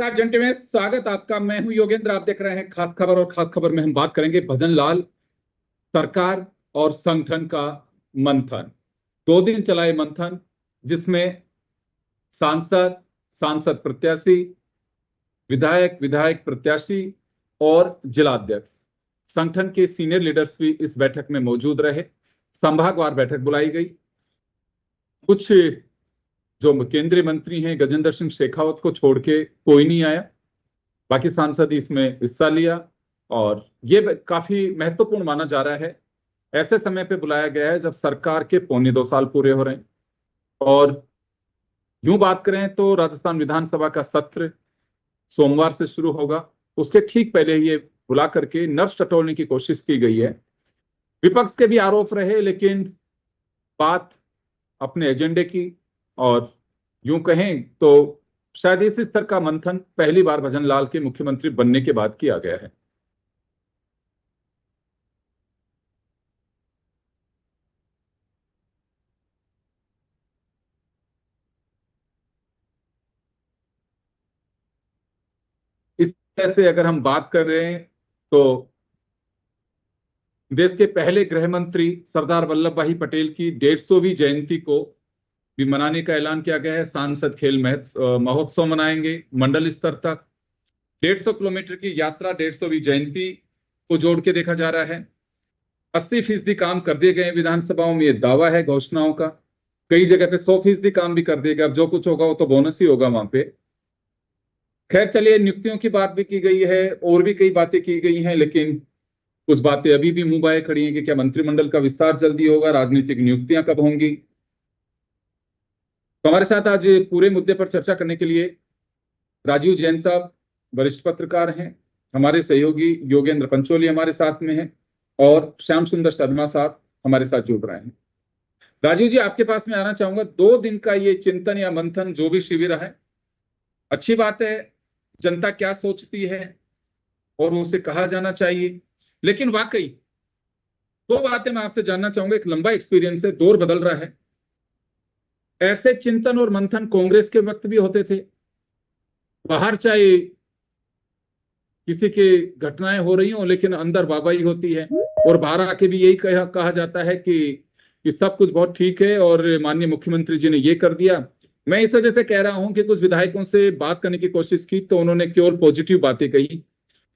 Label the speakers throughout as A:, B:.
A: नमस्कार जंटे में स्वागत आपका। मैं हूं योगेंद्र, आप देख रहे हैं खास खबर। और खास खबर में हम बात करेंगे भजन लाल सरकार और संगठन का मंथन। 2 दिन चला ये मंथन, जिसमें सांसद, सांसद प्रत्याशी, विधायक, विधायक प्रत्याशी और जिलाध्यक्ष, संगठन के सीनियर लीडर्स भी इस बैठक में मौजूद रहे। संभागवार बैठक बुलाई गई। कुछ जो केंद्रीय मंत्री हैं, गजेंद्र सिंह शेखावत को छोड़ के कोई नहीं आया। बाकी सांसद इसमें हिस्सा लिया और ये काफी महत्वपूर्ण माना जा रहा है। ऐसे समय पे बुलाया गया है जब सरकार के 2.25 साल पूरे हो रहे हैं। और यूं बात करें तो राजस्थान विधानसभा का सत्र सोमवार से शुरू होगा। उसके ठीक पहले ये बुला करके नर्स टटोलने की कोशिश की गई है। विपक्ष के भी आरोप रहे, लेकिन बात अपने एजेंडे की, और यूं कहें तो शायद इस स्तर का मंथन पहली बार भजन लाल के मुख्यमंत्री बनने के बाद किया गया है। इस तरह से अगर हम बात कर रहे हैं तो देश के पहले गृह मंत्री सरदार वल्लभ भाई पटेल की 150वीं जयंती को भी मनाने का ऐलान किया गया है। सांसद खेल महोत्सव मनाएंगे मंडल स्तर तक। 150 किलोमीटर की यात्रा, 150वीं जयंती को जोड़ के देखा जा रहा है। 80% काम कर दिए गए विधानसभाओं में, ये दावा है घोषणाओं का। कई जगह पे 100% काम भी कर दिए गए। अब जो कुछ होगा वो तो बोनस ही होगा वहां पे। खैर चलिए, नियुक्तियों की बात भी की गई है और भी कई बातें की गई हैं, लेकिन कुछ बातें अभी भी मुंह बाए खड़ी हैं कि क्या मंत्रिमंडल का विस्तार जल्दी होगा, राजनीतिक नियुक्तियां कब होंगी। तो हमारे साथ आज पूरे मुद्दे पर चर्चा करने के लिए राजीव जैन साहब वरिष्ठ पत्रकार हैं, हमारे सहयोगी योगेंद्र पंचोली हमारे साथ में हैं, और श्याम सुंदर शर्मा साहब हमारे साथ जुड़ रहे हैं। राजीव जी, आपके पास में आना चाहूंगा। 2 दिन का ये चिंतन या मंथन जो भी शिविर है, अच्छी बात है। जनता क्या सोचती है और उसे कहा जाना चाहिए, लेकिन वाकई 2 बातें मैं आपसे जानना चाहूंगा। एक लंबा एक्सपीरियंस है, दौर बदल रहा है। ऐसे चिंतन और मंथन कांग्रेस के वक्त भी होते थे। बाहर चाहे किसी की घटनाएं हो रही हो, लेकिन अंदर वाहवाही होती है। और बाहर आके भी यही कहा जाता है कि सब कुछ बहुत ठीक है और माननीय मुख्यमंत्री जी ने ये कर दिया। मैं इस वजह से कह रहा हूं कि कुछ विधायकों से बात करने की कोशिश की तो उन्होंने केवल पॉजिटिव बातें कही।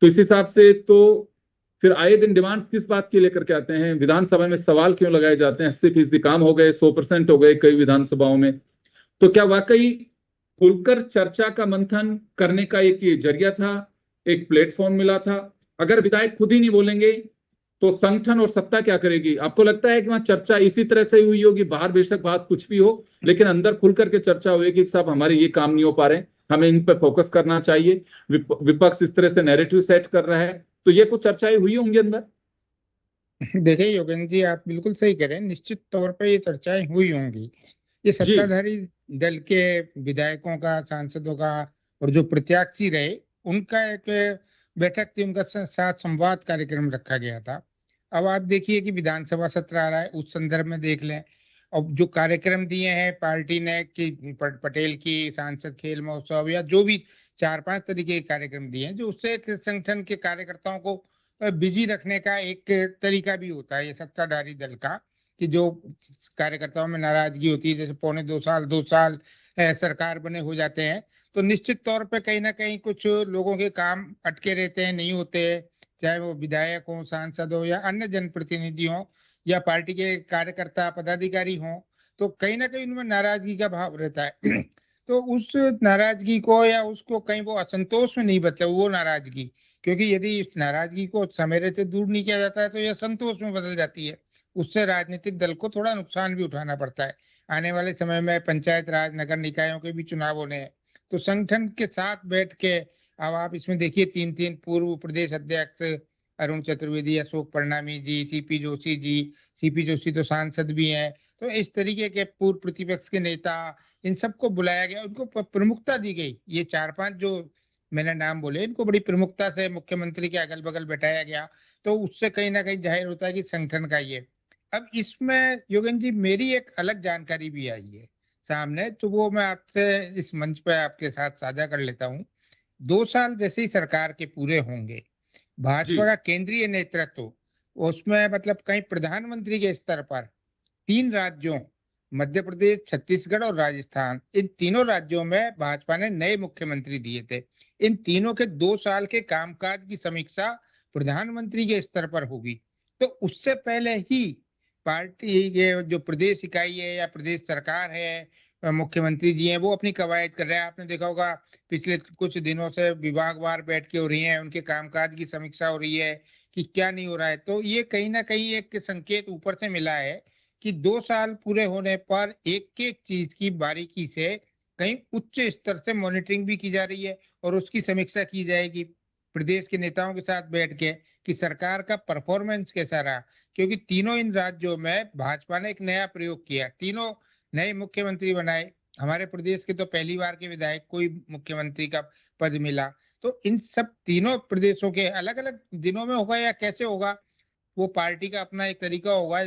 A: तो इस हिसाब से तो फिर आए दिन डिमांड्स किस बात की लेकर के आते हैं? विधानसभा में सवाल क्यों लगाए जाते हैं? 80% काम हो गए, 100% हो गए कई विधानसभाओं में। तो क्या वाकई खुलकर चर्चा का मंथन करने का एक ये जरिया था, एक प्लेटफॉर्म मिला था? अगर विधायक खुद ही नहीं बोलेंगे तो संगठन और सत्ता क्या करेगी? आपको लगता है कि वहां चर्चा इसी तरह से हुई होगी, बाहर बेशक बात कुछ भी हो, लेकिन अंदर खुल करके चर्चा हुई कि साहब हमारे ये काम नहीं हो पा रहे, हमें इन पर फोकस करना चाहिए, विपक्ष इस तरह से नैरेटिव सेट कर रहा है, तो ये कुछ चर्चाएं हुई होंगी अंदर?
B: देखिए योगेंद्र जी, आप बिल्कुल सही कह रहे हैं। निश्चित तौर पे ये चर्चाएं हुई होंगी। ये
A: जी।
B: सत्ताधारी दल के विधायकों का, सांसदों का और जो प्रत्याशी रहे, उनका एक बैठक थी, उनका साथ संवाद कार्यक्रम रखा गया था। अब आप देखिए कि विधानसभा सत्र आ रहा है, उस संदर्भ में देख लें। अब जो कार्यक्रम दिए हैं पार्टी ने कि पटेल की सांसद खेल महोत्सव या जो भी 4-5 तरीके के कार्यक्रम दिए हैं, जो उससे एक संगठन के कार्यकर्ताओं को बिजी रखने का एक तरीका भी होता है ये सत्ताधारी दल का। कि जो कार्यकर्ताओं में नाराजगी होती है, जैसे 2.25 साल 2 साल सरकार बने हो जाते हैं, तो निश्चित तौर पे कहीं ना कहीं कुछ लोगों के काम अटके रहते हैं, नहीं होते। चाहे वो विधायक हो, सांसद हो या अन्य जनप्रतिनिधि हो या पार्टी के कार्यकर्ता पदाधिकारी हो, तो कहीं ना कहीं उनमें नाराजगी का भाव रहता है। तो उस नाराजगी को या उसको कहीं वो असंतोष में नहीं बदले वो नाराजगी, क्योंकि यदि इस नाराजगी को समय रहते दूर नहीं किया जाता है तो यह संतोष में बदल जाती है। उससे राजनीतिक दल को थोड़ा नुकसान भी उठाना पड़ता है। आने वाले समय में पंचायत राज नगर निकायों के भी चुनाव होने हैं, तो संगठन के साथ बैठ के अब आप इसमें देखिए 3-3 पूर्व प्रदेश अध्यक्ष अरुण चतुर्वेदी, अशोक परनामी जी, सीपी जोशी जी। सीपी जोशी तो सांसद भी हैं। तो इस तरीके के पूर्व प्रतिपक्ष के नेता, इन सबको बुलाया गया, उनको प्रमुखता दी गई। ये 4-5 जो मैंने नाम बोले, इनको बड़ी प्रमुखता से मुख्यमंत्री के अगल बगल बैठाया गया। तो उससे कहीं ना कहीं जाहिर होता है कि संगठन का ये। अब इसमें योगेंद्र जी मेरी एक अलग जानकारी भी आई है सामने, तो वो मैं आपसे इस मंच पे आपके साथ साझा कर लेता हूँ। 2 साल जैसे ही सरकार के पूरे होंगे,
A: जी।
B: भाजपा का केंद्रीय नेतृत्व उसमें मतलब कहीं प्रधानमंत्री के स्तर पर 3 राज्यों मध्य प्रदेश, छत्तीसगढ़ और राजस्थान, इन तीनों राज्यों में भाजपा ने नए मुख्यमंत्री दिए थे। इन तीनों के 2 साल के कामकाज की समीक्षा प्रधानमंत्री के स्तर पर होगी। तो उससे पहले ही पार्टी ये जो प्रदेश इकाई है या प्रदेश सरकार है, मुख्यमंत्री जी हैं वो अपनी कवायद कर रहे हैं। आपने देखा होगा पिछले कुछ दिनों से विभागवार बैठकें हो रही हैं, उनके कामकाज की समीक्षा हो रही है कि क्या नहीं हो रहा है। तो ये कहीं न कहीं एक संकेत ऊपर से मिला है कि 2 साल पूरे होने पर एक-एक चीज की बारीकी से कहीं उच्च स्तर से मॉनिटरिंग भी की जा रही है और उसकी समीक्षा की जाएगी प्रदेश के नेताओं के साथ बैठ के कि सरकार का परफॉर्मेंस कैसा रहा। क्योंकि तीनों इन राज्यों में भाजपा ने एक नया प्रयोग किया, तीनों नए मुख्यमंत्री बनाए। हमारे प्रदेश के तो पहली बार के विधायक को ही मुख्यमंत्री का पद मिला। तो इन सब तीनों प्रदेशों के अलग-अलग दिनों में होगा या कैसे होगा, वो पार्टी का अपना एक तरीका होगा,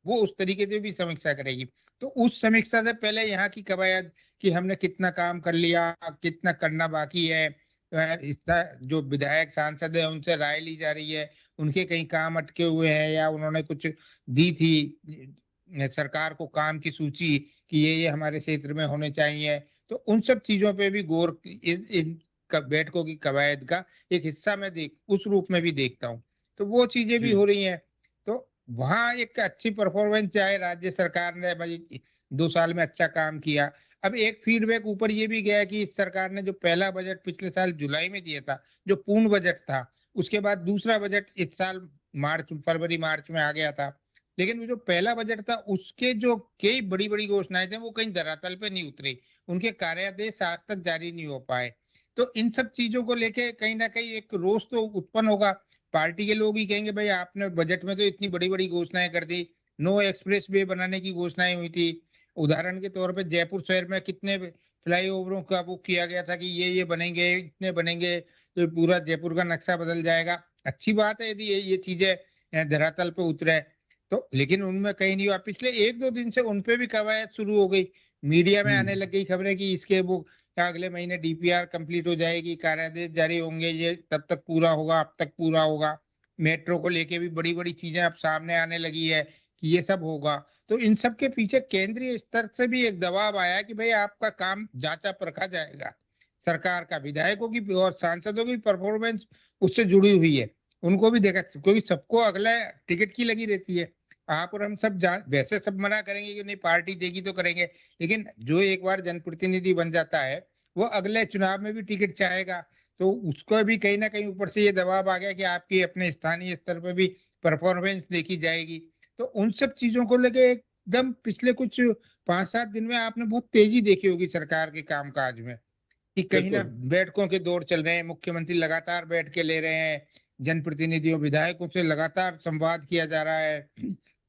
B: वो उस तरीके से भी समीक्षा करेगी। तो उस समीक्षा से पहले यहाँ की कवायद कि हमने कितना काम कर लिया, कितना करना बाकी है, इतना जो विधायक सांसद है उनसे राय ली जा रही है, उनके कहीं काम अटके हुए हैं या उन्होंने कुछ दी थी सरकार को काम की सूची कि ये हमारे क्षेत्र में होने चाहिए। तो उन सब चीजों पे भी गौर इन बैठकों की कवायद का एक हिस्सा मैं देख उस रूप में भी देखता हूँ। तो वो चीजें भी
A: जी।
B: हो रही हैं। तो वहाँ एक अच्छी परफॉर्मेंस चाहे राज्य सरकार ने भाई 2 साल में अच्छा काम किया। अब एक फीडबैक ऊपर ये भी गया कि इस सरकार ने जो पहला बजट पिछले साल जुलाई में दिया था, जो पूर्ण बजट था, उसके बाद दूसरा बजट इस साल फरवरी-मार्च में आ गया था। लेकिन वो जो पहला बजट था उसके जो कई बड़ी-बड़ी घोषणाएँ थे वो कहीं धरातल पे नहीं उतरी। उनके कार्यादेश आज तक जारी नहीं हो पाए। तो इन सब चीज़ों को लेके कहीं न कहीं एक रोष तो उत्पन्न होगा। पार्टी के लोग ही कहेंगे भाई आपने बजट में तो इतनी बड़ी-बड़ी घोषणाएँ कर दी। नो एक्सप्रेस वे बनाने की घोषणाएँ हुई थी। उदाहरण के तौर पे जयपुर शहर में कितने फ्लाईओवरों का वो किया गया था कि ये बनेंगे, इतने बनेंगे, तो पूरा जयपुर का नक्शा बदल जाएगा। अच्छी बात है यदि ये चीज़ें धरातल पे उतरे। तो लेकिन उनमें कहीं नहीं हुआ। पिछले 1-2 दिन से उन पे भी कवायद शुरू हो गई। मीडिया में
A: हुँ।
B: आने लग गई खबरें कि इसके वो अगले महीने डीपीआर कंप्लीट हो जाएगी, कार्यादेश जारी होंगे, ये तब तक पूरा होगा, अब तक पूरा होगा। मेट्रो को लेके भी बड़ी-बड़ी चीज़ें अब सामने आने लगी है कि ये सब होगा। तो इन सब के पीछे केंद्रीय स्तर से भी एक दबाव आया कि भई आपका काम जाँचा-परखा जाएगा। सरकार का, विधायकों की भी और सांसदों की परफॉर्मेंस उससे जुड़ी हुई है। उनको भी देखा क्योंकि सबको अगला टिकट की लगी रहती है। आप और हम सब वैसे सब मना करेंगे कि नहीं पार्टी देगी तो करेंगे, लेकिन जो एक बार जनप्रतिनिधि बन जाता है, वो अगले चुनाव में भी टिकट चाहेगा। तो उसको भी कहीं न कहीं ऊपर से ये दबाव आ गया कि आपकी अपने स्थानीय स्तर पे भी परफॉर्मेंस देखी जाएगी। तो उन सब चीज़ों को लेके एकदम पिछले कुछ 5-7 दिन में आपने बहुत तेज़ी देखी होगी सरकार के कामकाज में। कि कहीं न
A: बिल्कुल।
B: बैठकों के दौर चल रहे हैं, मुख्यमंत्री लगातार बैठकें ले रहे हैं, जनप्रतिनिधियों, विधायकों से लगातार संवाद किया जा रहा है।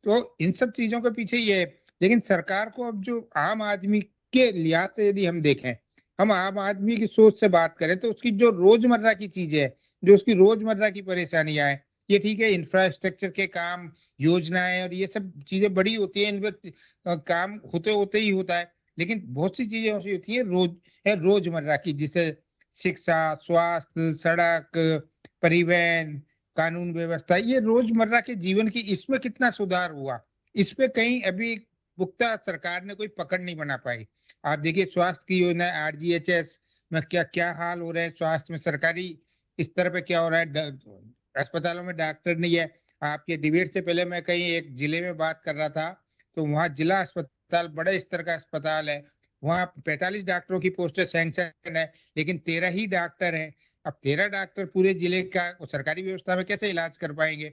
B: तो इन सब चीज़ों के पीछे ये है। लेकिन सरकार को अब जो आम आदमी के लिहाज से यदि हम देखें, हम आम आदमी की सोच से बात करें तो उसकी जो रोज़मर्रा की चीज़ें हैं, जो उसकी रोज़मर्रा की परेशानियाँ हैं, ये ठीक है इंफ्रास्ट्रक्चर के काम, योजनाएँ और ये सब चीज़ें बड़ी होती हैं, इनमें काम होते-होते ही होता है। लेकिन बहुत सी चीज़ें ऐसी होती हैं रोजमर्रा की जिसे शिक्षा, स्वास्थ्य, सड़क, परिवहन, कानून व्यवस्था ये रोजमर्रा के जीवन की इसमें कितना सुधार हुआ? इस पे कहीं अभी पुख्ता सरकार ने कोई पकड़ नहीं बना पाई। आप देखिए स्वास्थ्य की योजना आरजीएचएस में क्या-क्या हाल हो रहे हैं स्वास्थ्य में सरकारी स्तर पे क्या हो रहा है अस्पतालों में डॉक्टर नहीं है। आपके डिबेट से पहले मैं कहीं एक जिले में बात कर रहा था, तो वहाँ जिला अस्पताल बड़े स्तर का अस्पताल है। वहाँ 45 डॉक्टरों की पोस्टें सैंक्शन है, लेकिन 13 ही डॉक्टर हैं। अब 13 डॉक्टर पूरे जिले का सरकारी व्यवस्था में कैसे इलाज कर पाएँगे?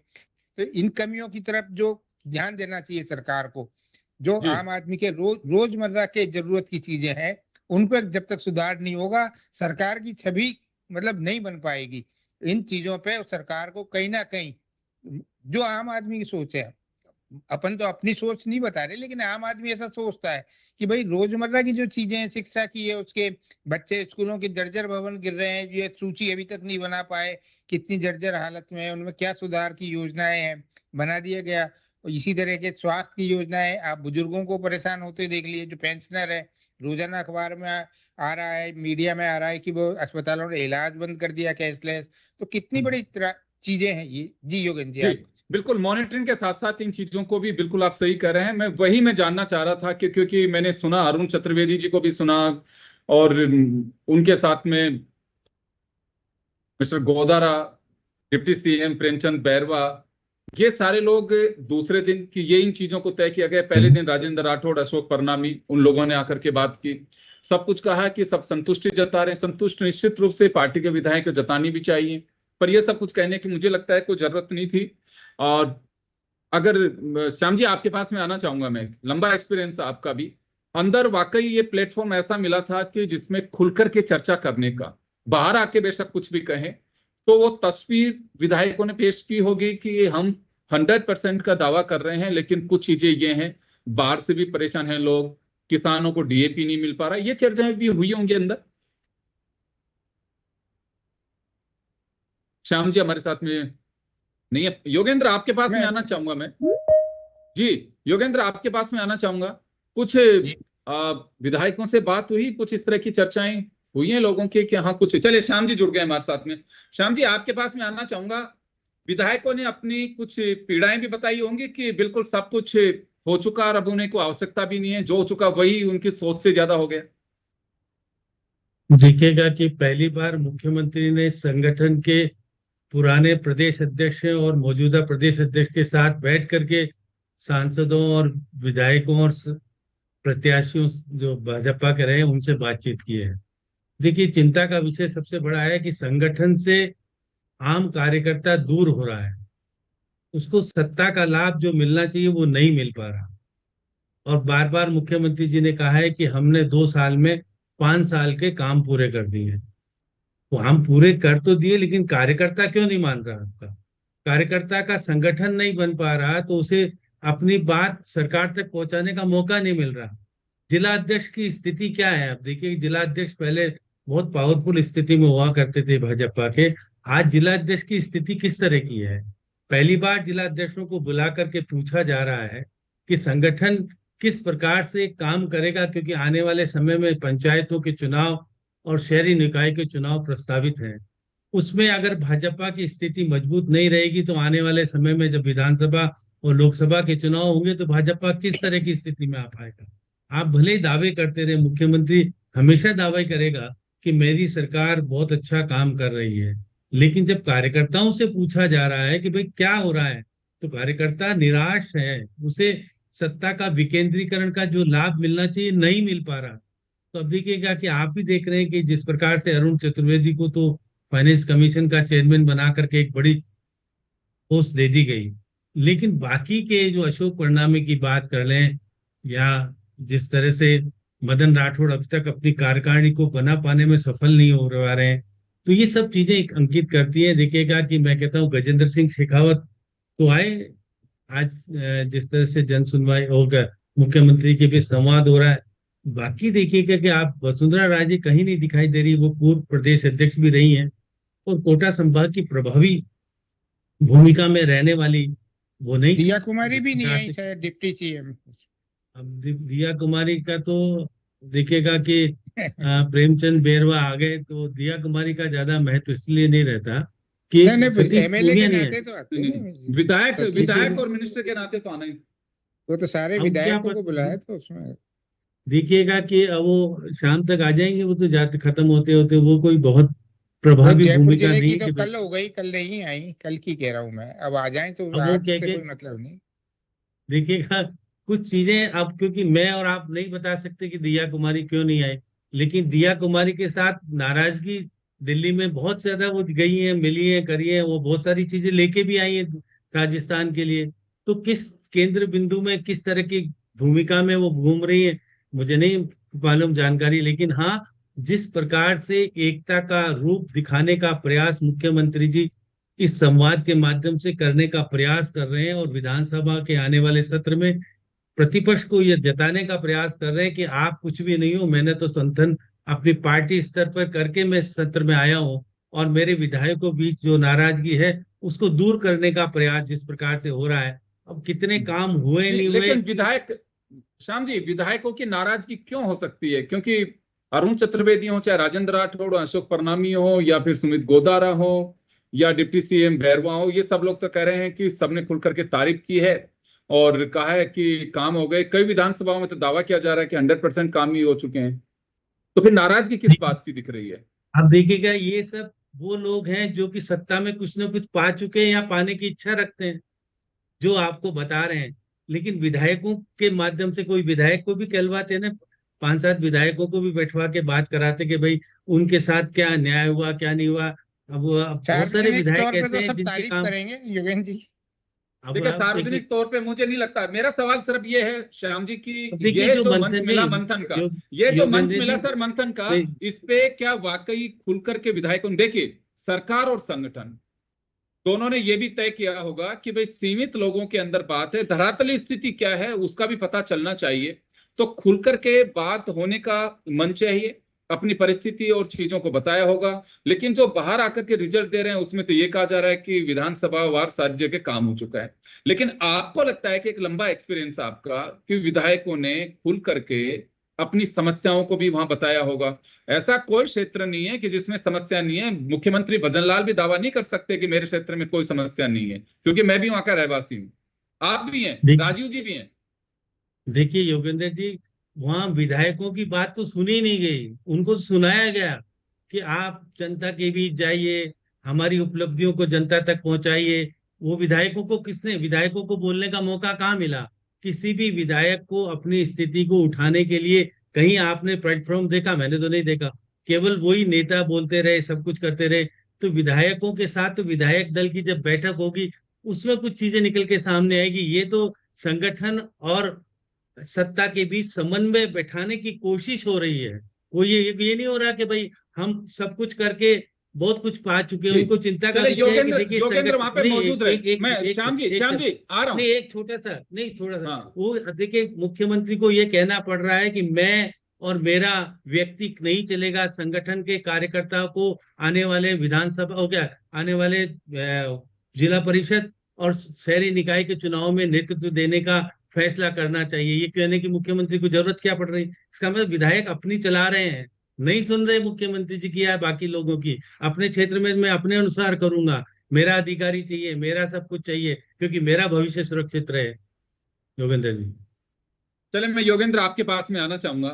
B: तो इन कमियों की तरफ जो ध्यान देना चाहिए सरकार को, जो
A: जी।
B: आम आदमी के रोज़मर्रा के ज़रूरत की चीज़ें हैं, उन पे जब तक सुधार नहीं होगा, सरकार की छवि मतलब नहीं बन पाएगी। इन चीज़ों पे सरकार को कहीं न कहीं जो आम आदमी की सोच है अपन तो अपनी सोच नहीं बता रहे, लेकिन आम आदमी ऐसा सोचता है कि भाई रोजमर्रा की जो चीजें हैं शिक्षा की है उसके बच्चे स्कूलों के जर्जर भवन गिर रहे हैं, ये सूची अभी तक नहीं बना पाए, कितनी जर्जर हालत में है, उनमें क्या सुधार की योजनाएं हैं, बना दिया गया। और इसी तरह के स्वास्थ्य की योजनाएं आप बुजुर्गों को परेशान होते देख लिए, जो पेंशनर है, रोजाना अखबार में आ रहा है, मीडिया में आ रहा है कि वो अस्पतालों ने इलाज बंद कर दिया कैशलेस। तो कितनी बड़ी चीजें हैं ये। जी योगेंद्र जी
A: जी
B: आप।
A: बिल्कुल, मॉनिटरिंग के साथ साथ इन चीजों को भी बिल्कुल आप सही कर रहे हैं। मैं जानना चाह रहा था कि क्योंकि मैंने सुना, अरुण चतुर्वेदी जी को भी सुना, और उनके साथ में mister Godara, deputy CM Premchand Bairwa, ये सारे लोग दूसरे दिन की ये इन चीजों को तय किया गया। पहले दिन राजेंद्र राठौड़, अशोक परनामी, उन लोगों ने आकर के बात की, सब कुछ कहा कि सब संतुष्टि जता रहे हैं। संतुष्ट निश्चित रूप से पार्टी के विधायक को जतानी भी चाहिए, पर ये सब कुछ कहने की मुझे लगता है कोई जरूरत नहीं थी। और अगर श्याम जी आपके पास में आना चाहूंगा, मैं, लंबा एक्सपीरियंस आपका भी, अंदर वाकई ये प्लेटफॉर्म ऐसा मिला था कि जिसमें खुलकर के चर्चा करने का, बाहर आके बेशक कुछ भी कहें, तो वो तस्वीर विधायकों ने पेश की होगी कि हम 100% का दावा कर रहे हैं, लेकिन कुछ चीजें ये हैं, बाढ़ से भी परेशान हैं लोग, किसानों को डीएपी नहीं मिल पा रहा, ये चर्चाएं भी हुई होंगी अंदर। श्याम जी हमारे साथ में नहीं है। योगेंद्र आपके पास में आना चाहूंगा मैं। जी योगेंद्र आपके पास में आना चाहूंगा। कुछ विधायकों से बात हुई, कुछ इस तरह की चर्चाएं हुई हैं लोगों की कि हाँ कुछ, चलिए श्याम जी जुड़ गए हमारे साथ में। श्याम जी आपके पास में आना चाहूंगा। विधायकों ने अपनी कुछ पीड़ाएं भी बताई होंगी कि बिल्कुल सब कुछ हो चुका और अब उन्हें कोई आवश्यकता भी नहीं है, जो हो चुका वही उनकी सोच से ज्यादा हो गया।
C: देखिएगा कि पहली बार मुख्यमंत्री ने संगठन के पुराने प्रदेश अध्यक्ष और मौजूदा प्रदेश अध्यक्ष के साथ बैठ करके सांसदों और विधायकों और प्रत्याशियों जो भाजपा के रहे उनसे बातचीत की है। देखिए, चिंता का विषय सबसे बड़ा है कि संगठन से आम कार्यकर्ता दूर हो रहा है, उसको सत्ता का लाभ जो मिलना चाहिए वो नहीं मिल पा रहा। और बार बार मुख्यमंत्री जी ने कहा है कि हमने 2 साल में 5 साल के काम पूरे कर दिए। तो हम पूरे कर तो दिए, लेकिन कार्यकर्ता क्यों नहीं मान रहा? आपका कार्यकर्ता का संगठन नहीं बन पा रहा, तो उसे अपनी बात सरकार तक पहुंचाने का मौका नहीं मिल रहा। जिला अध्यक्ष की स्थिति क्या है? आप देखिए, जिला अध्यक्ष पहले बहुत पावरफुल स्थिति में हुआ करते थे भाजपा के, आज जिला अध्यक्ष की स्थिति किस तरह की है? पहली बार जिला अध्यक्षों को बुला करके पूछा जा रहा है कि संगठन किस प्रकार से काम करेगा, क्योंकि आने वाले समय में पंचायतों के चुनाव और शहरी निकाय के चुनाव प्रस्तावित हैं। उसमें अगर भाजपा की स्थिति मजबूत नहीं रहेगी तो आने वाले समय में जब विधानसभा और लोकसभा के चुनाव होंगे तो भाजपा किस तरह की स्थिति में आ पाएगा? आप भले ही दावे करते रहे, मुख्यमंत्री हमेशा दावा करेगा कि मेरी सरकार बहुत अच्छा काम कर रही है, लेकिन जब कार्यकर्ताओं से पूछा जा रहा है कि भाई क्या हो रहा है, तो कार्यकर्ता निराश है, उसे सत्ता का विकेंद्रीकरण का जो लाभ मिलना चाहिए नहीं मिल पा रहा। तो अब देखिएगा कि आप भी देख रहे हैं कि जिस प्रकार से अरुण चतुर्वेदी को तो फाइनेंस कमीशन का चेयरमैन बना करके एक बड़ी पोस्ट दे दी गई, लेकिन बाकी के जो अशोक परनामी की बात कर लें या जिस तरह से मदन राठौड़ अब तक अपनी कार्यकारिणी को बना पाने में सफल नहीं हो रहे हैं, तो ये सब चीजें एक अंकित करती है। देखिएगा कि मैं कहता हूँ गजेंद्र सिंह शेखावत तो आए, आज जिस तरह से जन सुनवाई होगा, मुख्यमंत्री के भी संवाद हो रहा है। बाकी देखिएगा कि आप वसुंधरा राजे कहीं नहीं दिखाई दे रही, वो पूर्व प्रदेश अध्यक्ष भी रही हैं और कोटा संभाग की प्रभावी भूमिका में रहने वाली वो नहीं।
B: दिया कुमारी भी नहीं आई शायद डिप्टी सीएम।
C: अब दिया कुमारी का तो देखिएगा कि प्रेमचंद बैरवा आ गए तो दिया कुमारी का ज्यादा महत्व इसलिए नहीं रहता कि
B: एमएलए के नाते तो आते हैं,
A: विधायक और मिनिस्टर के नाते तो आना ही।
B: वो तो सारे विधायकों को बुलाया था उसमें।
C: देखिएगा कि अब वो शाम तक आ जाएंगे, वो तो जाते खत्म होते होते वो कोई बहुत प्रभावी भूमिका नहीं।
B: तो कल हो गई, कल नहीं आई, कल की कह रहा हूँ मैं। अब आ जाए तो आज से कोई मतलब नहीं।
C: देखिएगा कुछ चीजें अब, क्योंकि मैं और आप नहीं बता सकते कि दिया कुमारी क्यों नहीं आई, लेकिन दिया कुमारी के साथ नाराजगी दिल्ली में बहुत ज्यादा वो गई है, मिली है, करी है, वो बहुत सारी चीजें लेके भी आई है राजस्थान के लिए। तो किस केंद्र बिंदु में किस तरह की भूमिका में वो घूम रही है मुझे नहीं मालूम जानकारी, लेकिन हाँ, जिस प्रकार से एकता का रूप दिखाने का प्रयास मुख्यमंत्री जी इस संवाद के माध्यम से करने का प्रयास कर रहे हैं और विधानसभा के आने वाले सत्र में प्रतिपक्ष को यह जताने का प्रयास कर रहे हैं कि आप कुछ भी नहीं हो, मैंने तो संगठन अपनी पार्टी स्तर पर करके मैं सत्र में आया हूं और मेरे विधायकों बीच जो नाराजगी है उसको दूर करने का प्रयास जिस प्रकार से हो रहा है। अब कितने काम हुए नहीं हुए,
A: लेकिन श्याम जी, विधायकों की नाराजगी क्यों हो सकती है? क्योंकि अरुण चतुर्वेदी हो, चाहे राजेंद्र राठौड़, अशोक परनामी हो, या फिर सुमित गोदारा हो, या डिप्टी सीएम बैरवा हो, ये सब लोग तो कह रहे हैं कि सबने खुल करके तारीफ की है और कहा है कि काम हो गए। कई विधानसभाओं में तो दावा किया जा रहा है कि 100% काम ही हो चुके हैं। तो फिर नाराजगी किस बात की दिख रही है?
C: आप देखिएगा, ये सब वो लोग हैं जो कि सत्ता में कुछ ना कुछ पा चुके हैं या पाने की इच्छा रखते हैं, जो आपको बता रहे हैं। लेकिन विधायकों के माध्यम से कोई विधायक को भी कहलवाते हैं ना, 5-7 विधायकों को भी बैठवा के बात कराते कि भाई उनके साथ क्या न्याय हुआ, क्या नहीं हुआ। अब बहुत सारे
B: सार्वजनिक
C: विधायक
B: तौर पे
C: ऐसे
B: तो
C: हैं
B: सब
C: जिनके
B: तारीफ
C: काम,
B: करेंगे योगेंद्र जी।
C: अब
A: देखिए,
C: आप देखिए,
A: सार्वजनिक तौर पे मुझे नहीं लगता। मेरा सवाल सिर्फ ये है श्याम जी की,
C: अब देखिए
A: ये
C: जो
A: जो मंच
C: मंथन
A: मिला
C: नहीं,
A: मंथन का,
C: यो,
A: ये जो मंच
C: योगेंद्र
A: मिला
C: जी
A: सर मंथन का,
C: नहीं,
A: इस पे क्या वाकई खुल करके विधायकों, देखिए सरकार और संगठन दोनों ने ये भी तय किया होगा कि भाई सीमित लोगों के अंदर बात है, धरातली स्थिति क्या है उसका भी पता चलना चाहिए। तो खुल करके बात होने का मन चाहिए, अपनी परिस्थिति और चीजों को बताया होगा। लेकिन जो बाहर आकर के रिजल्ट दे रहे हैं उसमें तो ये कहा जा रहा है कि विधानसभा वार सारी जगह काम हो चुका है। लेकिन आपको लगता है कि एक लंबा एक्सपीरियंस आपका, कि विधायकों ने खुल करके अपनी समस्याओं को भी वहां बताया होगा? ऐसा कोई क्षेत्र नहीं है कि जिसमें समस्या नहीं है। मुख्यमंत्री भजनलाल भी दावा नहीं कर सकते कि मेरे क्षेत्र में कोई समस्या नहीं है, क्योंकि मैं भी वहां का रहवासी हूं, आप भी हैं,
C: देखिए
A: राजीव जी भी हैं।
C: देखिए योगेंद्र जी, वहां विधायकों की बात तो सुनी नहीं गई, उनको सुनाया गया कि आप जनता के बीच जाइए, हमारी उपलब्धियों को जनता तक पहुंचाइए। वो विधायकों को बोलने का मौका कहाँ मिला? किसी भी विधायक को अपनी स्थिति को उठाने के लिए कहीं आपने प्लेटफॉर्म देखा? मैंने तो नहीं देखा। केवल वही नेता बोलते रहे, सब कुछ करते रहे। तो विधायकों के साथ तो विधायक दल की जब बैठक होगी, उसमें कुछ चीजें निकल के सामने आएगी। ये तो संगठन और सत्ता के बीच समन्वय बैठाने की कोशिश हो रही है। वो ये नहीं हो रहा कि भाई हम सब कुछ करके बहुत कुछ पा चुके हैं।
A: जी,
C: उनको चिंता का
A: चले
C: विषय है कि
A: योगेंद्र,
C: देखिए
A: योगेंद्र वहां
C: संगठन
A: पे
C: नहीं,
A: मौजूद
C: एक
A: रहे।
C: एक एक
A: मैं
C: एक
A: श्याम जी,
C: एक
A: श्याम जी आ रहा
C: नहीं,
A: हूं।
C: एक छोटा सा नहीं, थोड़ा सा
A: हाँ,
C: वो देखिए, मुख्यमंत्री को ये कहना पड़ रहा है कि मैं और मेरा व्यक्ति नहीं चलेगा, संगठन के कार्यकर्ताओं को आने वाले विधानसभा हो गया, आने वाले जिला परिषद और शहरी निकाय के चुनाव में नेतृत्व देने का फैसला करना चाहिए। ये कहने की मुख्यमंत्री को जरूरत क्या पड़ रही? इसका मतलब विधायक अपनी चला रहे हैं, नहीं सुन रहे मुख्यमंत्री जी की या बाकी लोगों की। अपने क्षेत्र में मैं अपने अनुसार करूंगा, मेरा अधिकारी चाहिए, मेरा सब कुछ चाहिए, क्योंकि मेरा भविष्य सुरक्षित रहे। योगेंद्र जी,
A: चले मैं योगेंद्र आपके पास में आना चाहूंगा।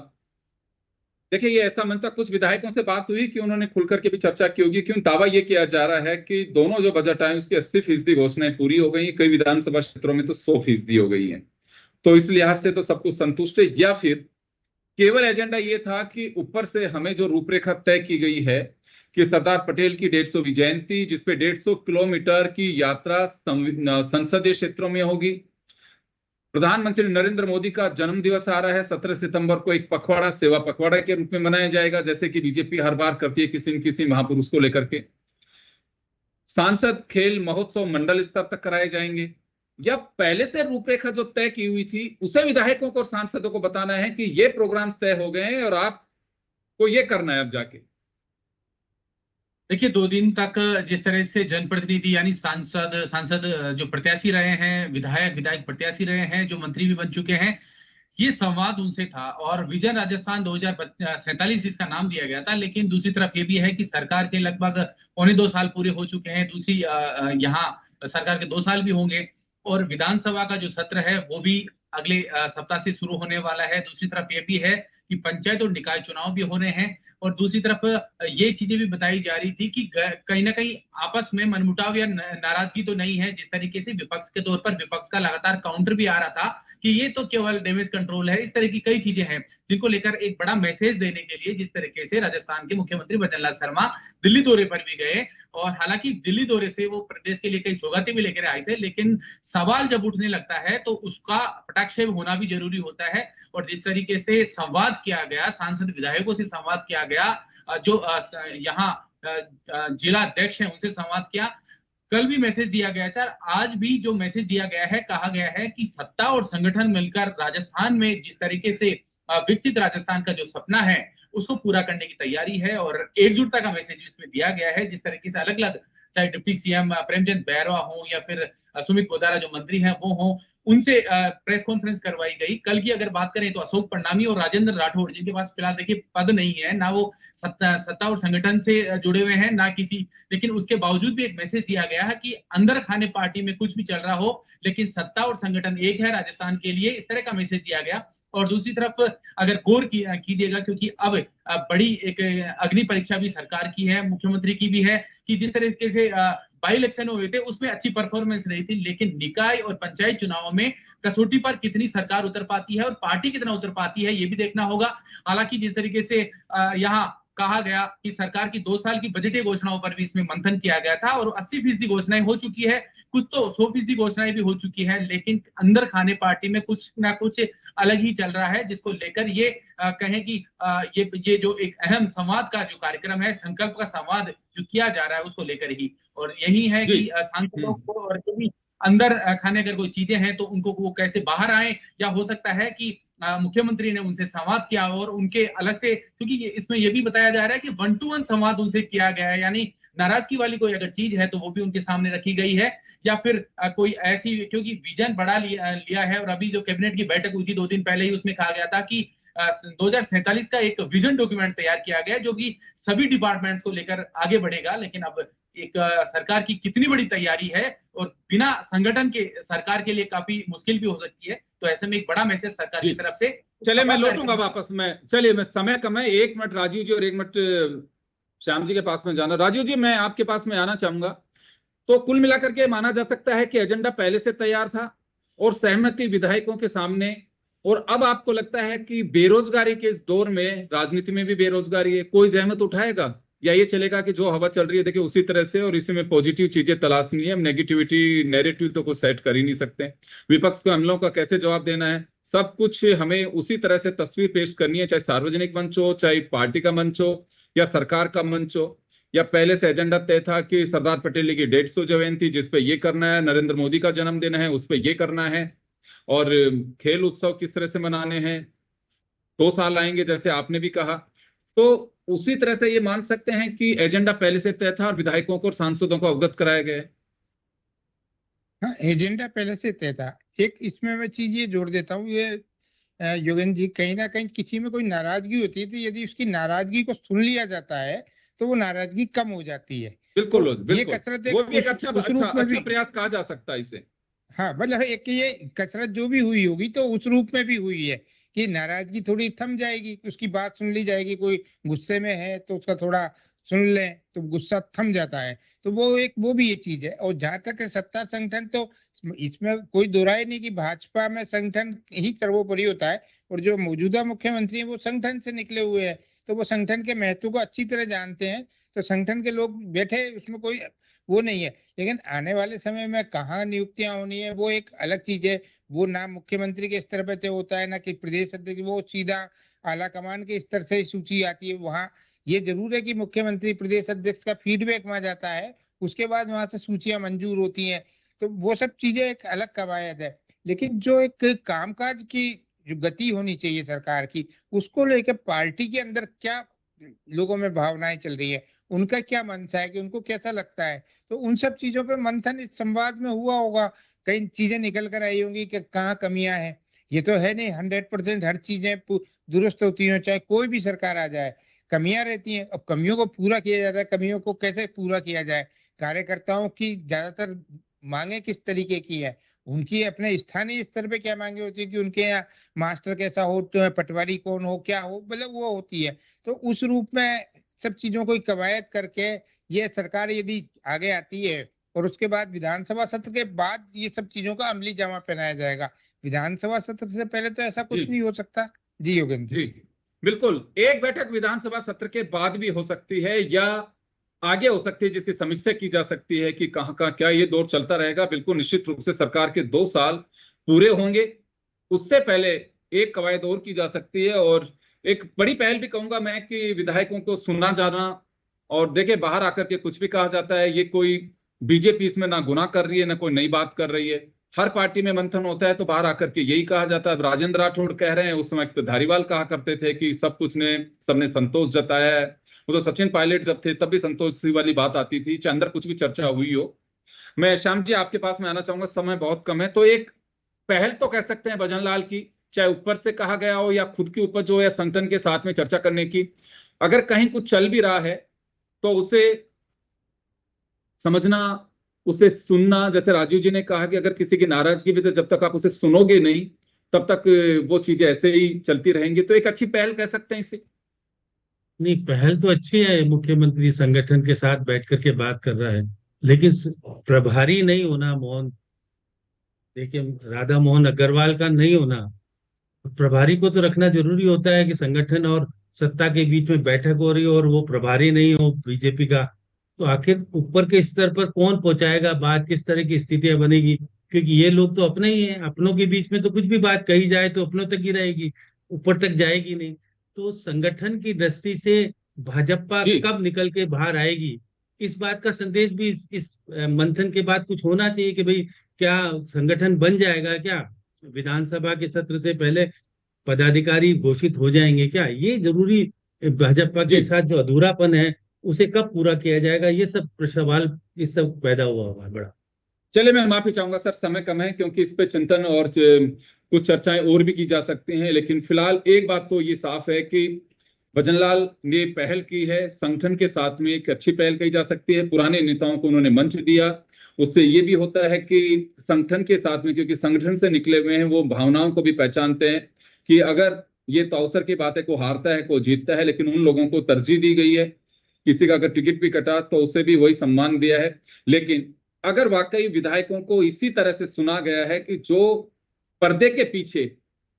A: देखिए, ये ऐसा मन था, कुछ विधायकों से बात हुई कि उन्होंने खुल करके भी चर्चा की होगी, क्यों दावा ये किया जा रहा है कि दोनों जो बजट आए उसकी 80% घोषणाएं पूरी हो गई, कई विधानसभा क्षेत्रों में तो 100% हो गई है। तो इस लिहाज से तो सब कुछ संतुष्ट है, या फिर केवल एजेंडा ये था कि ऊपर से हमें जो रूपरेखा तय की गई है कि सरदार पटेल की 150वीं जयंती, जिसपे 150 किलोमीटर की यात्रा संसदीय क्षेत्रों में होगी, प्रधानमंत्री नरेंद्र मोदी का जन्म दिवस आ रहा है 17 सितंबर को, एक पखवाड़ा, सेवा पखवाड़ा के रूप में मनाया जाएगा, जैसे कि बीजेपी हर बार करती है किसी न किसी महापुरुष को लेकर के। सांसद खेल महोत्सव मंडल स्तर तक कराए जाएंगे, या पहले से रूपरेखा जो तय की हुई थी उसे विधायकों को और सांसदों को बताना है कि ये प्रोग्राम तय हो गए हैं और आपको ये करना है अब जाके?
D: देखिए, 2 दिन तक जिस तरह से जनप्रतिनिधि यानी सांसद जो प्रत्याशी रहे हैं, विधायक प्रत्याशी रहे हैं, जो मंत्री भी बन चुके हैं, ये संवाद उनसे था। और विजन राजस्थान 2047 इसका नाम दिया गया था। लेकिन दूसरी तरफ ये भी है कि सरकार के लगभग 2.25 साल पूरे हो चुके हैं। दूसरी यहाँ सरकार के 2 साल भी होंगे, और विधानसभा का जो सत्र है वो भी अगले सप्ताह से शुरू होने वाला है। दूसरी तरफ ये भी है कि पंचायत और निकाय चुनाव भी हो रहे हैं, और दूसरी तरफ ये चीजें भी बताई जा रही थी कि कहीं ना कहीं आपस में मनमुटाव या नाराजगी तो नहीं है। जिस तरीके से विपक्ष के तौर पर विपक्ष का लगातार काउंटर भी आ रहा था कि ये तो केवल डैमेज कंट्रोल है, इस तरह की कई चीजें हैं जिनको लेकर एक बड़ा मैसेज देने के लिए जिस तरीके से राजस्थान के मुख्यमंत्री भजनलाल शर्मा दिल्ली दौरे पर भी गए। और हालांकि दिल्ली दौरे से वो प्रदेश के लिए कई सौगातें भी लेकर आए थे, लेकिन सवाल जब उठने लगता है तो उसका पटाक्षेप होना भी जरूरी होता है। और जिस तरीके से संवाद किया गया, सांसद विधायकों से संवाद किया गया, जो यहाँ जिला अध्यक्ष हैं उनसे संवाद किया, कल भी मैसेज दिया गया था, आज भी जो मैसेज दिया गया है, कहा गया है कि सत्ता और संगठन मिलकर राजस्थान में जिस तरीके से विकसित राजस्थान का जो सपना है उसको पूरा करने की तैयारी है। और एकजुटता का मैसेज इसमें दिया गया है। जिस तरीके से अलग अलग, चाहे डिप्टी सीएम प्रेमचंद बैरवा हो या फिर सुमित गोदारा जो मंत्री हैं वो हो, उनसे प्रेस कॉन्फ्रेंस करवाई गई। कल की अगर बात करें तो अशोक परनामी और राजेंद्र राठौड़, जिनके पास फिलहाल देखिए पद नहीं है, ना वो सत्ता और संगठन से जुड़े हुए हैं, ना किसी, लेकिन उसके बावजूद भी एक मैसेज दिया गया है कि अंदर खाने पार्टी में कुछ भी चल रहा हो लेकिन सत्ता और संगठन एक है राजस्थान के लिए, इस तरह का मैसेज दिया गया। और दूसरी तरफ अगर गौर कीजिएगा, क्योंकि अब बड़ी एक अग्नि परीक्षा भी सरकार की है, मुख्यमंत्री की भी है, कि जिस तरीके से बाई इलेक्शन हुए थे उसमें अच्छी परफॉर्मेंस रही थी, लेकिन निकाय और पंचायत चुनावों में कसौटी पर कितनी सरकार उतर पाती है और पार्टी कितना उतर पाती है, ये भी देखना होगा। हालांकि जिस तरीके से यहाँ कहा गया कि सरकार की 2 साल की बजटीय घोषणाओं पर भी इसमें मंथन किया गया था और 80% घोषणाएं हो चुकी है, कुछ तो 100% घोषणाएं भी हो चुकी है, लेकिन अंदर खाने पार्टी में कुछ ना कुछ अलग ही चल रहा है, जिसको लेकर ये कहें कि ये जो एक अहम संवाद का जो कार्यक्रम है, संकल्प का संवाद जो किया जा रहा है उसको लेकर ही, और यही है कि सांसदों को और जो भी अंदर खाने अगर कोई चीजें हैं तो उनको वो कैसे बाहर आए, या हो सकता है कि मुख्यमंत्री ने उनसे संवाद किया और उनके अलग से, क्योंकि इसमें यह भी बताया जा रहा है कि 1-to-1 संवाद उनसे किया गया है, यानी नाराजगी वाली कोई अगर चीज है तो वो भी उनके सामने रखी गई है, या फिर कोई ऐसी, क्योंकि विजन बढ़ा लिया है। और अभी जो कैबिनेट की बैठक हुई थी 2 दिन पहले ही, उसमें कहा गया था कि 2047 का एक विजन डॉक्यूमेंट तैयार किया गया जो कि सभी डिपार्टमेंट्स को लेकर आगे बढ़ेगा। लेकिन अब एक सरकार की कितनी बड़ी तैयारी है और बिना संगठन के सरकार के लिए काफी मुश्किल भी हो सकती है, तो ऐसे में एक बड़ा मैसेज सरकार की तरफ से।
A: चले मैं लौटूंगा वापस में, चलिए मैं समय कम है, 1 मिनट राजीव जी और 1 मिनट श्याम जी के पास में जाना। राजीव जी मैं आपके पास में आना चाहूंगा। तो कुल मिलाकर के माना जा सकता है कि एजेंडा पहले से तैयार था और सहमति विधायकों के सामने, और अब आपको लगता है कि बेरोजगारी के इस दौर में, राजनीति में भी बेरोजगारी है, कोई जहमत उठाएगा या ये चलेगा कि जो हवा चल रही है देखिए उसी तरह से, और इसी में पॉजिटिव चीजें तलाशनी है, हम नेगेटिविटी नैरेटिव तो कुछ सेट कर ही नहीं सकते। विपक्ष को हमलों का कैसे जवाब देना है, सब कुछ हमें उसी तरह से तस्वीर पेश करनी है, चाहे सार्वजनिक मंच हो, चाहे पार्टी का मंच हो या सरकार का मंच हो, या पहले से एजेंडा तय था कि सरदार पटेल की 150 जयंती जिसपे ये करना है, नरेंद्र मोदी का जन्मदिन है उस पर ये करना है, और खेल उत्सव किस तरह से मनाने हैं, 2 साल आएंगे जैसे आपने भी कहा। तो उसी तरह से ये मान सकते हैं कि एजेंडा पहले से तय था और विधायकों को और सांसदों को अवगत कराया गया है।
B: हाँ, एजेंडा पहले से तय था। एक इसमें मैं चीज ये जोड़ देता हूँ, ये योगेंद्र जी, कहीं ना कहीं किसी में कोई नाराजगी होती है तो यदि उसकी नाराजगी को सुन लिया जाता है तो वो नाराजगी कम हो जाती है।
A: बिल्कुल
B: तो ये
A: बिल्कुल,
B: कसरत
A: वो भी एक अच्छा
B: प्रयास
A: कहा जा सकता है इसे।
B: हाँ, मतलब एक ये कसरत जो भी हुई होगी तो उस रूप में भी हुई है कि नाराजगी थोड़ी थम जाएगी, उसकी बात सुन ली जाएगी। कोई गुस्से में है तो उसका थोड़ा सुन लें तो गुस्सा थम जाता है। तो वो भी ये चीज है। और जहां तक है सत्ता संगठन, तो इसमें कोई दो राय नहीं कि भाजपा में संगठन ही सर्वोपरि होता है, और जो मौजूदा मुख्यमंत्री है वो संगठन से निकले हुए हैं, तो वो संगठन के महत्व को अच्छी तरह जानते हैं। तो संगठन के लोग बैठे, उसमें कोई वो नहीं है। लेकिन आने वाले समय में कहाँ नियुक्तियां होनी है वो एक अलग चीज है। वो ना मुख्यमंत्री के स्तर पर तय होता है, ना कि प्रदेश अध्यक्ष, वो सीधा आला कमान के स्तर से सूची आती है। वहाँ ये जरूर है कि मुख्यमंत्री प्रदेश अध्यक्ष का फीडबैक वहां जाता है, उसके बाद वहां से सूचियां मंजूर होती हैं। तो वो सब चीजें एक अलग कवायद है। लेकिन जो एक कामकाज की जो गति होनी चाहिए सरकार की, उसको लेकर पार्टी के अंदर क्या लोगों में भावनाएं चल रही है, उनका क्या मनसा है, कि उनको कैसा लगता है, तो उन सब चीजों पर मंथन इस संवाद में हुआ होगा। कई चीजें निकल कर आई होंगी कि कहाँ कमियां हैं। ये तो है नहीं 100% हर चीजें दुरुस्त होती हैं, चाहे कोई भी सरकार आ जाए, कमियां रहती हैं। अब कमियों को पूरा किया जाता है, कमियों को कैसे पूरा किया जाए, कार्यकर्ताओं की ज्यादातर मांगे किस तरीके की है, उनकी अपने स्थानीय स्तर पे क्या मांगे होती है कि उनके यहाँ मास्टर कैसा हो, तो पटवारी कौन हो, क्या हो, मतलब वो होती है। तो उस रूप में सब चीजों को कवायद करके ये सरकार यदि आगे आती है, और उसके बाद विधानसभा सत्र के बाद ये सब चीजों का अमली जामा पहनाया जाएगा। विधानसभा सत्र से पहले तो ऐसा कुछ नहीं हो सकता। जी योगेंद्र
A: जी बिल्कुल, एक बैठक विधानसभा सत्र के बाद भी हो सकती है या आगे हो सकती है, जिसकी समीक्षा की जा सकती है कि कहाँ कहाँ क्या ये दौर चलता रहेगा। बिल्कुल निश्चित रूप से सरकार के 2 साल पूरे होंगे, उससे पहले एक कवायद और की जा सकती है। और एक बड़ी पहल भी कहूंगा मैं कि विधायकों को सुनना जाना, और देखिए बाहर आकर के कुछ भी कहा जाता है, ये कोई बीजेपी इसमें ना गुनाह कर रही है ना कोई नई बात कर रही है। हर पार्टी में मंथन होता है तो बाहर आकर के यही कहा जाता है। राजेंद्र राठौड़ कह रहे हैं, उस समय तो धारीवाल कहा करते थे कि सब कुछ ने सबने संतोष जताया है। वो तो सचिन पायलट जब थे तब भी संतोष सी वाली बात आती थी, चाहे अंदर कुछ भी चर्चा हुई हो। मैं श्याम जी आपके पास में आना चाहूंगा, समय बहुत कम है, तो एक पहल तो कह सकते हैं भजन लाल की, चाहे ऊपर से कहा गया हो या खुद के ऊपर जो है संगठन के साथ में चर्चा करने की। अगर कहीं कुछ चल भी रहा है तो उसे समझना, उसे सुनना। जैसे राजीव जी ने कहा कि अगर किसी की नाराजगी भी, तो जब तक आप उसे सुनोगे नहीं तब तक वो चीजें ऐसे ही चलती रहेंगी। तो एक अच्छी पहल कह सकते हैं इसे।
C: नहीं, पहल तो अच्छी है, मुख्यमंत्री संगठन के साथ बैठ करके बात कर रहा है, लेकिन प्रभारी नहीं होना मोहन, देखिए राधा मोहन अग्रवाल का नहीं होना, प्रभारी को तो रखना जरूरी होता है कि संगठन और सत्ता के बीच में बैठक हो रही हो और वो प्रभारी नहीं हो बीजेपी का, तो आखिर ऊपर के स्तर पर कौन पहुंचाएगा बात, किस तरह की स्थितियां बनेगी? क्योंकि ये लोग तो अपने ही हैं, अपनों के बीच में तो कुछ भी बात कही जाए तो अपनों तक ही रहेगी, ऊपर तक जाएगी नहीं। तो संगठन की दृष्टि से भाजपा
A: जी
C: कब निकल के बाहर आएगी, इस बात का संदेश भी इस मंथन के बाद कुछ होना चाहिए कि भाई क्या संगठन बन जाएगा क्या, विधानसभा के सत्र से पहले पदाधिकारी घोषित हो जाएंगे क्या, ये जरूरी भाजपा के
A: जी
C: साथ जो अधूरापन है उसे कब पूरा किया जाएगा, ये सब सवाल इस सब पैदा हुआ है बड़ा।
A: चलिए, मैं माफी चाहूंगा सर, समय कम है, क्योंकि इस पे चिंतन और कुछ चर्चाएं और भी की जा सकती हैं। लेकिन फिलहाल एक बात तो ये साफ है कि भजनलाल ने पहल की है, संगठन के साथ में एक अच्छी पहल कही जा सकती है। पुराने नेताओं को उन्होंने मंच दिया, उससे ये भी होता है कि संगठन के साथ में, क्योंकि संगठन से निकले हुए हैं, वो भावनाओं को भी पहचानते हैं कि अगर ये तो अवसर की बात है, को हारता है को जीतता है, लेकिन उन लोगों को तरजीह दी गई है। किसी का अगर टिकट भी कटा तो उसे भी वही सम्मान दिया है। लेकिन अगर वाकई विधायकों को इसी तरह से सुना गया है कि जो पर्दे के पीछे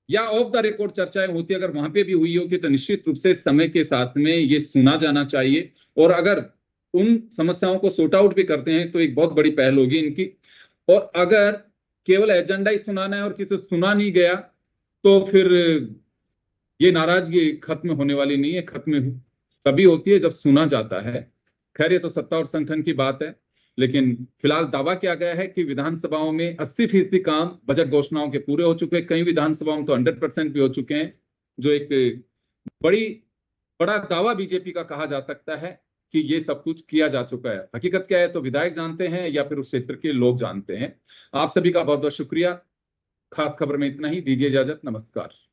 A: या ऑफ द रिकॉर्ड चर्चाएं होती, अगर वहां पे भी हुई होगी, तो निश्चित रूप से समय के साथ में ये सुना जाना चाहिए। और अगर उन समस्याओं को सॉर्ट आउट भी करते हैं तो एक बहुत बड़ी पहल होगी इनकी। और अगर केवल एजेंडा ही सुनाना है और किसी से सुना नहीं गया तो फिर ये नाराजगी खत्म होने वाली नहीं है, खत्म तभी होती है जब सुना जाता है। खैर, ये तो सत्ता और संगठन की बात है, लेकिन फिलहाल दावा किया गया है कि विधानसभाओं में 80% काम बजट घोषणाओं के पूरे हो चुके हैं, कई विधानसभाओं में तो 100% भी हो चुके हैं, जो एक बड़ा दावा बीजेपी का कहा जा सकता है कि ये सब कुछ किया जा चुका है। हकीकत क्या है तो विधायक जानते हैं या फिर उस क्षेत्र के लोग जानते हैं। आप सभी का बहुत बहुत शुक्रिया। खास खबर में इतना ही, दीजिए इजाजत, नमस्कार।